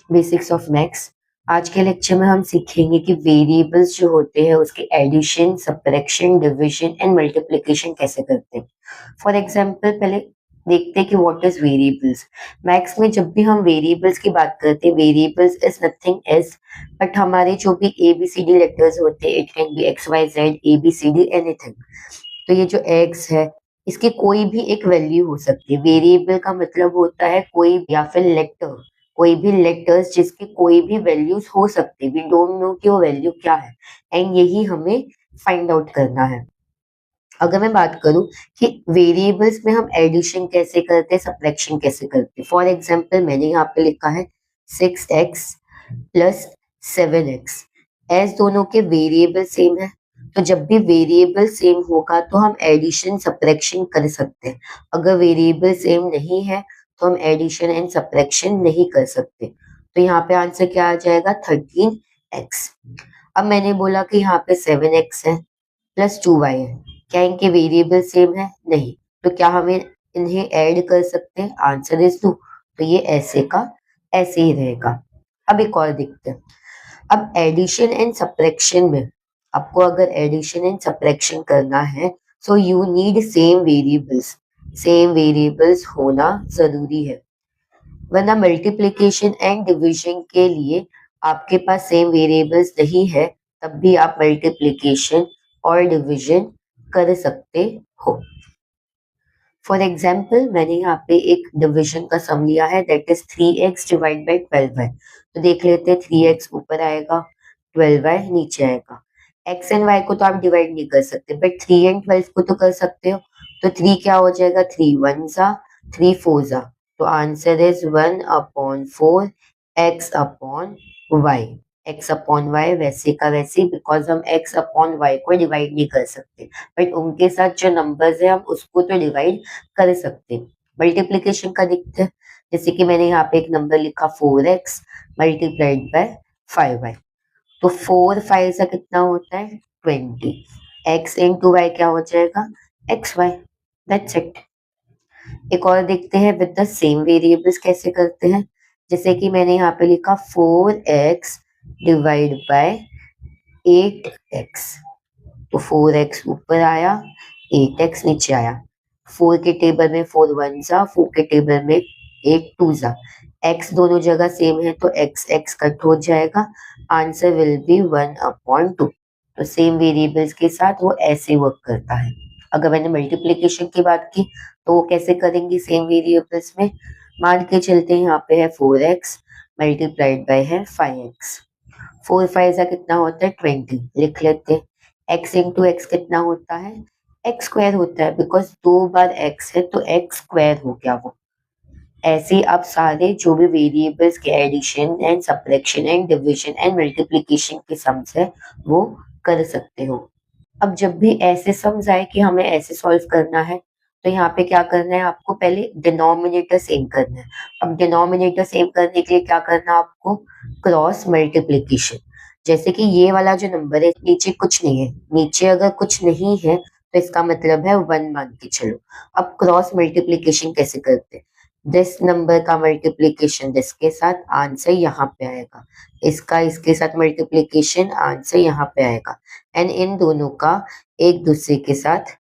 Basics of maths. आज के lecture में हम सीखेंगे कि वेरिएबल्स जो होते हैं उसके addition, subtraction, division and multiplication कैसे करते हैं। फॉर एग्जांपल पहले देखते हैं कि व्हाट इज वेरिएबल्स। मैथ्स में जब भी हम वेरिएबल्स की बात करते हैं, variables is nothing as but हमारे जो भी A B C D letters होते हैं, it can be X Y Z A B C D anything. तो ये जो एक्स है इसकी कोई भी एक वैल्यू हो सकती है। वेरिएबल का मतलब होता है कोई या फिर लेटर, कोई भी लेटर्स जिसकी कोई भी वैल्यूज हो सकती है। वी डोंट नो कि वो वैल्यू क्या है एंड यही हमें फाइंड आउट करना है। अगर मैं बात करूं कि वेरिएबल्स में हम एडिशन कैसे करते हैं, सब्ट्रैक्शन कैसे करते हैं। फॉर एग्जांपल मैंने यहाँ पे लिखा है 6x प्लस 7x। एज दोनों के वेरिएबल सेम है, तो जब भी वेरिएबल सेम होगा तो हम एडिशन सब्ट्रैक्शन कर सकते हैं। अगर वेरिएबल सेम नहीं है तो हम एडिशन एंड सब्ट्रैक्शन नहीं कर सकते। तो यहाँ पे आंसर क्या आ जाएगा, 13x। अब मैंने बोला कि यहाँ पे 7x है प्लस 2y है, क्या इनके वेरिएबल सेम है? नहीं। तो क्या हमें इन्हें ऐड कर सकते हैं? Answer is no. तो ये ऐसे का ऐसे ही रहेगा। अब एक और देखते हैं। अब एडिशन एंड सब्ट्रैक्शन में आपको अगर एडिशन एंड सब्ट्रैक्शन करना है so you need same variables. Same variables होना जरूरी है, वरना मल्टीप्लिकेशन एंड डिवीजन के लिए आपके पास सेम वेरिएबल्स नहीं है तब भी आप मल्टीप्लिकेशन और डिवीजन कर सकते हो। फॉर एग्जाम्पल मैंने यहाँ पे एक डिवीजन का सम लिया है, that is 3x divide by 12y। तो देख लेते हैं, 3x ऊपर आएगा, 12y नीचे आएगा। x एंड y को तो आप डिवाइड नहीं कर सकते बट 3 एंड 12 को तो कर सकते हो। तो 3 क्या हो जाएगा, 3 1 जा 3 4 जा। तो answer is 1/4 x upon y। x upon Y वैसे का वैसे, बिकॉज हम x अपॉन y को डिवाइड नहीं कर सकते बट उनके साथ जो नंबर्स है हम उसको तो डिवाइड कर सकते हैं। मल्टीप्लिकेशन का देखते हैं, जैसे कि मैंने यहाँ पे एक नंबर लिखा 4x मल्टीप्लाइड बाय 5y। तो 4 5 से कितना होता है, 20। x इंटू वाई क्या हो जाएगा, xy। That's it. एक और देखते हैं विद द सेम वेरिएबल्स कैसे करते हैं। जैसे कि मैंने यहाँ पे लिखा 4x डिवाइड बाय 8x। तो 4x ऊपर आया, 8x नीचे आया। 4 के टेबल में 4 1 जा, 4 के टेबल में 8 2 जा। x दोनों जगह सेम है तो x कट हो जाएगा। Answer will be 1/2। तो सेम वेरिएबल्स के साथ वो ऐसे वर्क करता है। अगर मैंने मल्टीप्लिकेशन की बात की तो वो कैसे करेंगे सेम वेरिएबल्स में। मान के चलते हैं यहाँ पे है 4x मल्टीप्लाइड बाय है 5x। 4 5 जा कितना होता है, 20। लिख लेते हैं। x इंटू एक्स कितना होता है, एक्स स्क्वायर होता है, बिकॉज 2 बार x है तो x स्क्वायर हो गया वो। ऐसे आप सारे जो भी वेरिएबल्स के addition and subtraction and division and multiplication के सम्स है वो कर सकते हो। अब जब भी ऐसे सम्स आए कि हमें ऐसे सॉल्व करना है तो यहाँ पे क्या करना है, आपको पहले डिनोमिनेटर सेम करना है। अब डिनोमिनेटर सेम करने के लिए क्या करना है आपको, क्रॉस मल्टीप्लिकेशन। जैसे कि ये वाला जो नंबर है नीचे कुछ नहीं है, नीचे अगर कुछ नहीं है तो इसका मतलब है 1 मान के चलो। अब क्रॉस मल्टीप्लिकेशन कैसे करते हैं, दिस नंबर का मल्टीप्लिकेशन दिस के साथ, आंसर यहाँ पे आएगा। इसका इसके साथ मल्टीप्लिकेशन, आंसर यहाँ पे आएगा। एंड इन दोनों का एक दूसरे के साथ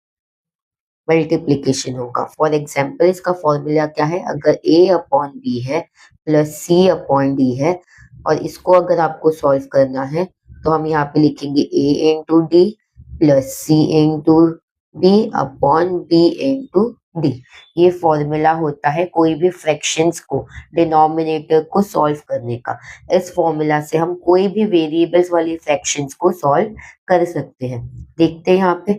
मल्टीप्लिकेशन होगा। फॉर एग्जाम्पल इसका फॉर्मूला क्या है, अगर a अपॉन बी है प्लस c अपॉन डी है और इसको अगर आपको सॉल्व करना है तो हम यहाँ पे लिखेंगे a into D plus c into D upon b into D. ये फॉर्मूला होता है कोई भी फ्रैक्शंस को डिनोमिनेटर को सॉल्व करने का। इस फॉर्मूला से हम कोई भी वेरिएबल्स वाली फ्रैक्शंस को सॉल्व कर सकते हैं। देखते हैं यहाँ पे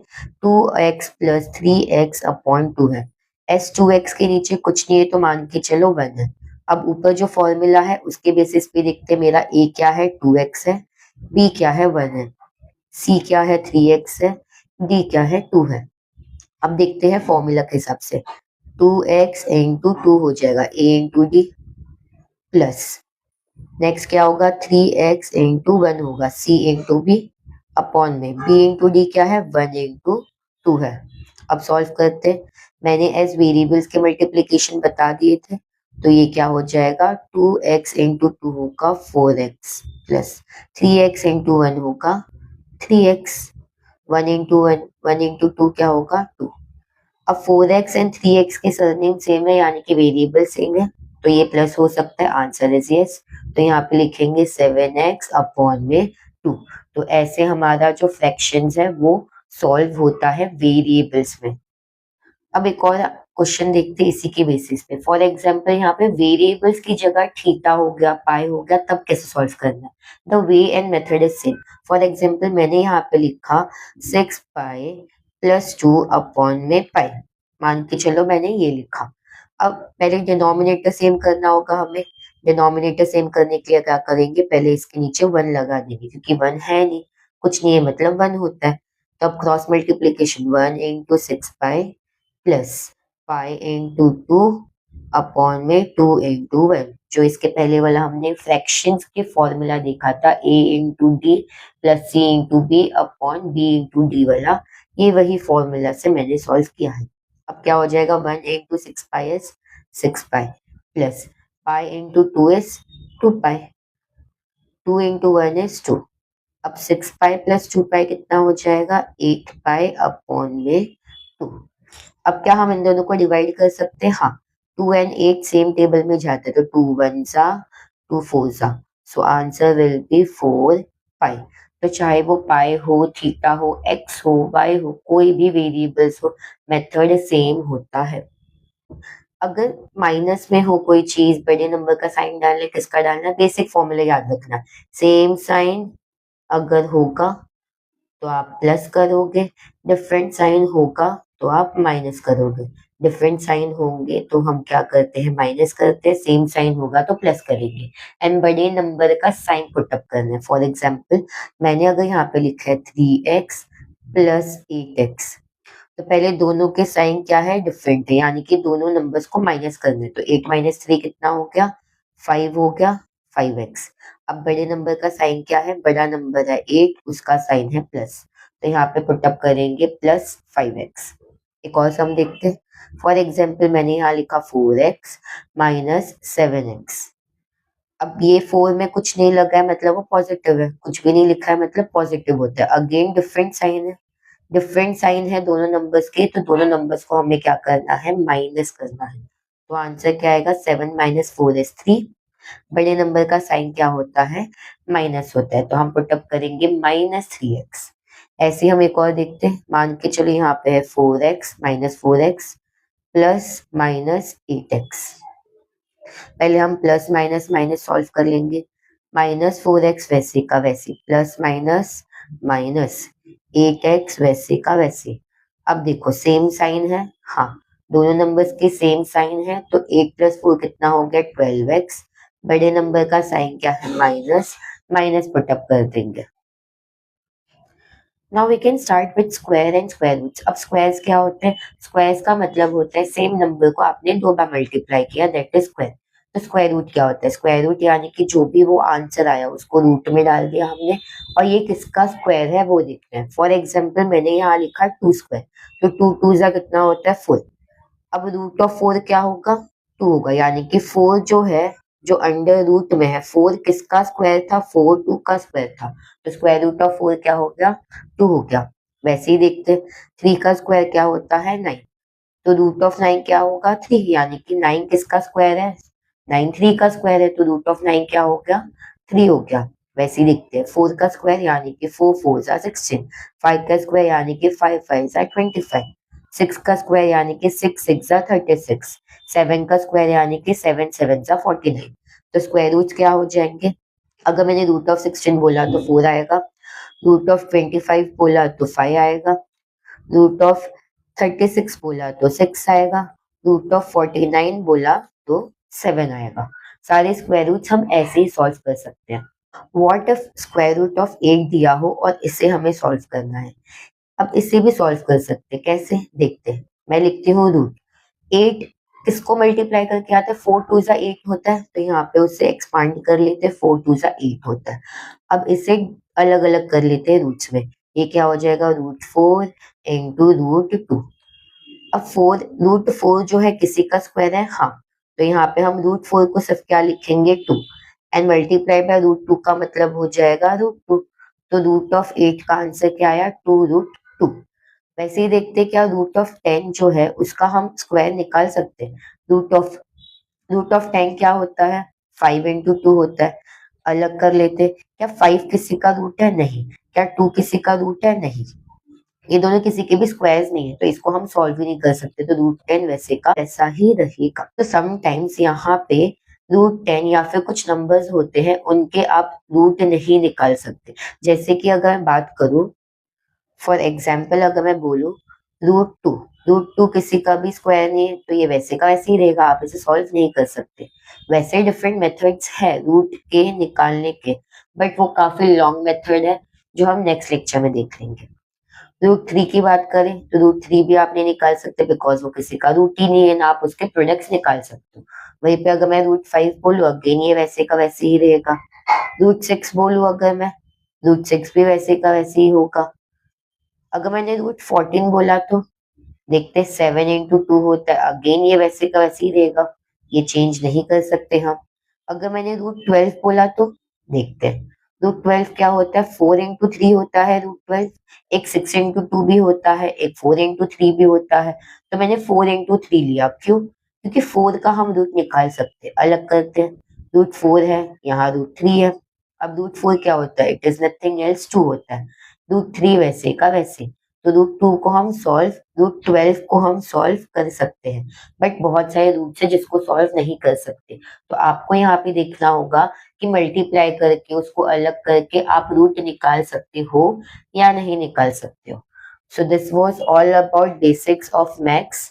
2x प्लस 3x अपॉन 2 है। s 2x के नीचे कुछ नहीं है तो मान के चलो 1 है। अब ऊपर जो फॉर्मूला है उसके बेसिस पे देखते हैं, मेरा a क्या है 2x है, b क्या है 1 है, c क्या है 3x है, d क्या है 2 है। अब देखते हैं फॉर्मूला के हिसाब से 2x इंटू 2 हो जाएगा a into D plus next क्या होगा 3x इंटू 1 होगा c इंटू बी अपॉन में b इंटू डी क्या है 1 इंटू 2 है। अब सॉल्व करते हैं। मैंने एज वेरिएबल्स के मल्टीप्लिकेशन बता दिए थे तो ये क्या हो जाएगा, 2x इंटू टू होगा 4x plus 3x into one होगा 3x, one into one, one into two क्या होगा 2। अब 4x एंड 3x के सरनेम सेम है यानी कि वेरिएबल सेम है, तो ये प्लस हो सकता है, आंसर इज यस। तो यहाँ पे लिखेंगे 7x अपॉन में 2। तो ऐसे हमारा जो फ्रैक्शंस है वो सॉल्व होता है वेरिएबल्स में। अब एक और क्वेश्चन देखते हैं इसी के बेसिस पे। फॉर एग्जांपल यहाँ पे वेरिएबल्स की जगह थीटा हो गया, पाई हो गया, तब कैसे सॉल्व करना है। The way and method is same. For example मैंने यहाँ पे लिखा 6 पाई प्लस 2 अपॉन में पाई, मान के चलो मैंने ये लिखा। अब पहले डिनोमिनेटर सेम करना होगा हमें। डिनोमिनेटर सेम करने के लिए क्या करेंगे, पहले इसके नीचे वन लगा देंगे, क्योंकि वन है नहीं, कुछ नहीं है मतलब वन होता है। तो अब cross multiplication, 1 into 6 pi plus pi into two upon में 2 इंटू 1। जो इसके पहले वाला हमने फ्रैक्शंस के फॉर्मूला देखा था, a into D plus C into B upon B into D वाला, ये वही फॉर्मूला से मैंने सॉल्व किया है। अब क्या हो जाएगा, 1 into 6 pi is 6 pi plus pi into two is 2 pi, 2 into 1 is 2। अब 6 पाई प्लस 2 पाई कितना हो जाएगा, 8 पाई अपॉन में 2। अब क्या हम इन दोनों को डिवाइड कर सकते हैं, हाँ, 2 and 8 सेम टेबल में जाते हैं, तो 2 1 जा 2 4 जा, सो आंसर विल बी 4 पाई। तो चाहे वो पाई हो, थीटा हो, एक्स हो, वाई हो, कोई भी वेरिएबल्स हो, मेथड सेम होता है। अगर माइनस में हो कोई चीज, बड़े नंबर का साइन डालना है, किसका डालना है, बेसिक फॉर्मूला याद रखना, सेम साइन अगर होगा तो आप प्लस करोगे, डिफरेंट साइन होगा तो आप माइनस करोगे। डिफरेंट साइन होंगे तो हम क्या करते हैं, माइनस करते हैं, सेम साइन होगा तो प्लस करेंगे। एंड बड़े नंबर का साइन पुटअप करना है। फॉर एग्जाम्पल मैंने अगर यहाँ पे लिखा है 3x प्लस 8x, तो पहले दोनों के साइन क्या है, डिफरेंट है, यानी कि दोनों नंबर्स को माइनस करना है। तो 8 - 3 कितना हो गया, 5 हो गया, 5x। अब बड़े नंबर का साइन क्या है, बड़ा नंबर है 8, उसका साइन है प्लस, तो यहाँ पे पुटअप करेंगे प्लस 5x। एक और सम देखते हैं। फॉर एग्जाम्पल मैंने यहाँ लिखा 4x माइनस 7x। अब ये 4 में कुछ नहीं लगा है मतलब वो पॉजिटिव है, कुछ भी नहीं लिखा है मतलब पॉजिटिव होता है। अगेन डिफरेंट साइन है, डिफरेंट साइन है दोनों नंबर्स के, तो दोनों नंबर्स को हमें क्या करना है, माइनस करना है। तो आंसर क्या आएगा, 7 - 4 is 3। बड़े नंबर का साइन क्या होता है, माइनस होता है, तो हम पुटअप करेंगे -3x। ऐसे हम एक और देखते हैं, मान के चलो यहाँ पे है 4x minus 4x plus -8x। पहले हम प्लस माइनस माइनस सॉल्व कर लेंगे, -4x वैसे का वैसे, प्लस माइनस माइनस 8x वैसे का वैसे। अब देखो सेम साइन है, हाँ, दोनों नंबर्स के सेम साइन है, तो 8 + 4 कितना हो गया, 12x। बड़े नंबर का साइन क्या है, माइनस, माइनस पुटअप कर देंगे। Now we can start with square and square roots. अब स्क्वायर्स क्या होते हैं, स्क्वायर्स का मतलब होता है सेम नंबर को आपने 2 बार मल्टीप्लाई किया, दैट इज स्क्वायर। तो स्क्वायर रूट क्या होता है, स्क्वायर रूट यानी कि जो भी वो आंसर आया उसको रूट में डाल दिया हमने, और ये किसका स्क्वायर है वो देखना है। फॉर एग्जाम्पल मैंने यहाँ लिखा 2 स्क्वायर, तो 2 - 2 कितना होता है 4। अब √4 क्या होगा, 2 होगा, यानी कि 4 जो है, जो अंडर रूट में है, 4 किसका स्क्वायर था, 4 2 का स्क्वायर था, तो √4 क्या हो गया, 2 हो गया। वैसे ही देखते, 3 का स्क्वायर क्या होता है, 9, तो √9 क्या होगा, 3, यानी कि 9 किसका स्क्वायर है, 9 3 का स्क्वायर है, तो √9 क्या हो गया, 3 हो गया। वैसे ही देखते हैं, 4 का स्क्वायर यानी कि 4 4 16, 5 का स्क्वायर यानी कि 5 5 25, 6 का स्क्वायर यानी कि 6 6 36, 7 का स्क्वायर यानी कि 7 7 49। तो स्क्वायर रूट क्या हो जाएंगे, अगर मैंने √16 बोला तो 4 आएगा, √25 बोला तो 5 आएगा, √36 बोला तो 6 आएगा, √49 बोला तो 7 आएगा। सारे स्क्वायर रूट्स हम ऐसे ही सॉल्व कर सकते हैं। What if square root of 8 दिया हो और इसे हमें सॉल्व करना है। अब इसे भी सॉल्व कर सकते हैं, कैसे देखते हैं। मैं लिखती हूँ रूट 8 किसको मल्टीप्लाई करके आता है, 4 2 8 होता है, तो यहाँ पे उसे एक्सपांड कर लेते हैं, 4 2 8 होता है। अब इसे अलग अलग कर लेते हैं रूट्स में, ये क्या हो जाएगा, √4 इंटू √2। अब 4 √4 जो है किसी का स्क्वायर है, हाँ, तो यहाँ पे हम √4 को सिर्फ क्या लिखेंगे 2 एंड मल्टीप्लाई बाय √2 का मतलब हो जाएगा √2। तो √8 का आंसर क्या आया 2√2। वैसे ही देखते हैं क्या √10 जो है उसका हम स्क्वायर निकाल सकते हैं। √10 क्या होता है 5 × 2 होता है। अलग कर लेते हैं। क्या 5 किसी का रूट है? नहीं। क्या 2 किसी का रूट है? नहीं। ये दोनों किसी के भी स्क्वायर्स नहीं है तो इसको हम सॉल्व ही नहीं कर सकते। तो √10 वैसे का ऐसा ही रहेगा। तो समटाइम्स यहाँ पे √10 या फिर कुछ नंबर्स होते हैं उनके आप रूट नहीं निकाल सकते। जैसे कि अगर मैं बात करूं, फॉर एग्जाम्पल अगर मैं बोलूं √2, √2 किसी का भी स्क्वायर नहीं है तो ये वैसे का वैसे ही रहेगा, आप इसे सॉल्व नहीं कर सकते। वैसे डिफरेंट मेथड्स है रूट के निकालने के, बट वो काफी लॉन्ग मेथड है जो हम नेक्स्ट लेक्चर में देख लेंगे। √3 की बात करें तो √3 भी आप नहीं निकाल सकते बिकॉज वो किसी का रूट ही नहीं है, ना आप उसके प्रोडक्ट्स निकाल सकते हो। वहीं पे अगर मैं √5 बोलूँ अगेन ये वैसे का वैसे ही रहेगा। √6 बोलूँ अगर मैं, √6 भी वैसे का वैसे ही होगा। अगर मैंने √14 बोला तो देखते 7 × 2 होता है, अगेन ये वैसे का वैसे ही रहेगा, ये चेंज नहीं कर सकते हम। अगर मैंने √12 बोला तो देखते हैं √12 क्या होता है 4 × 3 होता है √12। एक 6 × 2 भी होता है, एक 4 × 3 भी होता है। तो मैंने 4 × 3 लिया, क्यों? क्योंकि 4 का हम रूट निकाल सकते हैं। अलग करते हैं, √4 है, यहाँ √3 है। अब √4 क्या होता है? इट इज नथिंग एल्स 2 होता है। √3 वैसे का वैसे। तो √2 को हम सॉल्व, √12 को हम सॉल्व कर सकते हैं, बट बहुत सारे रूट्स है जिसको सॉल्व नहीं कर सकते। तो आपको यहाँ पे देखना होगा कि मल्टीप्लाई करके उसको अलग करके आप रूट निकाल सकते हो या नहीं निकाल सकते हो। So this was all about basics of maths.